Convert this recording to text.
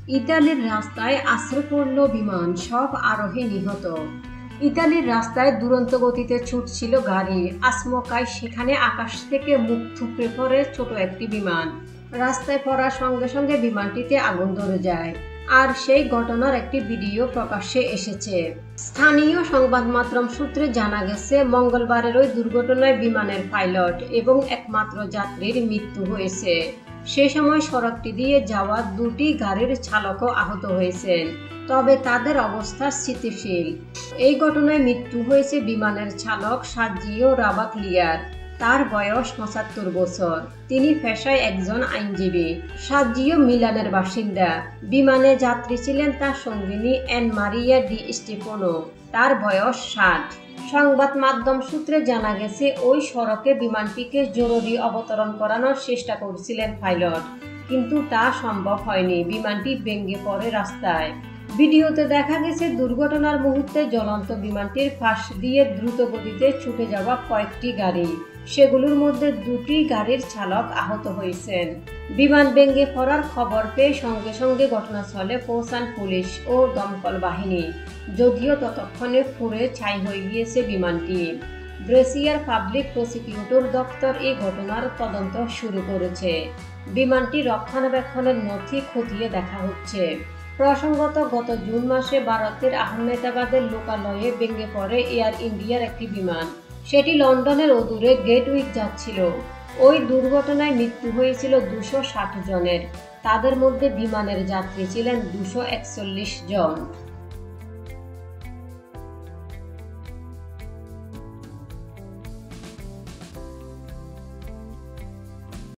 ইতালির রাস্তায় আছড়ে পড়ল বিমান, সব আরোহী নিহত। ইতালির রাস্তায় দুরন্ত গতিতে ছুটছিল গাড়ি, আচমকাই সেখানে আকাশ থেকে মুখ থুবড়ে পড়ে ছোট একটি বিমান। রাস্তায় পড়ার সঙ্গে সঙ্গে বিমানটিতে আগুন ধরে যায়, আর সেই ঘটনার একটি ভিডিও প্রকাশ্যে এসেছে। স্থানীয় সংবাদ মাধ্যম সূত্রে জানা গেছে, মঙ্গলবারের ওই দুর্ঘটনায় বিমানের পাইলট এবং একমাত্র যাত্রীর মৃত্যু হয়েছে। সে সময় সড়কটি দিয়ে যাওয়া দুটি গাড়ির চালকও আহত হয়েছেন, তবে তাদের অবস্থা স্থিতিশীল। এই ঘটনায় মৃত্যু হয়েছে বিমানের চালক সার্জিও রাবাগলিয়ার। তার বয়স ৭৫ বছর। তিনি পেশায় একজন আইনজীবী। সার্জিও মিলানের বাসিন্দা। বিমানে যাত্রী ছিলেন তার সঙ্গিনী অ্যান মারিয়া ডি স্টিফানো। তার বয়স ৬০। সংবাদ মাধ্যম সূত্রে জানা গেছে, ওই সড়কে বিমানটিকে জরুরি অবতরণ করানোর চেষ্টা করছিলেন পাইলট, কিন্তু তা সম্ভব হয়নি। বিমানটি ভেঙে পড়ে রাস্তায়। ভিডিওতে দেখা গেছে, দুর্ঘটনার মুহূর্তে জ্বলন্ত বিমানটির পাশ দিয়ে দ্রুত গতিতে ছুটে যাওয়া কয়েকটি গাড়ি। সেগুলোর মধ্যে দুটি গাড়ির চালক আহত হয়েছেন। বিমান ভেঙে পড়ার খবর পেয়ে সঙ্গে সঙ্গে ঘটনাস্থলে পৌঁছান পুলিশ ও দমকল বাহিনী, যদিও ততক্ষণে পুড়ে ছাই হয়ে গিয়েছে বিমানটি। ব্রেসিয়ার পাবলিক প্রসিকিউটর দপ্তর এই ঘটনার তদন্ত শুরু করেছে। বিমানটি রক্ষণাবেক্ষণের নথি খতিয়ে দেখা হচ্ছে। প্রসঙ্গত, গত জুন মাসে ভারতের আহমেদাবাদের লোকালয়ে ভেঙে পড়ে এয়ার ইন্ডিয়ার একটি বিমান। সেটি লন্ডনের অদূরে গেটউইক যাচ্ছিল। ওই দুর্ঘটনায় মৃত্যু হয়েছিল ২৬০ জনের। তাদের মধ্যে বিমানের যাত্রী ছিলেন ২৪১ জন।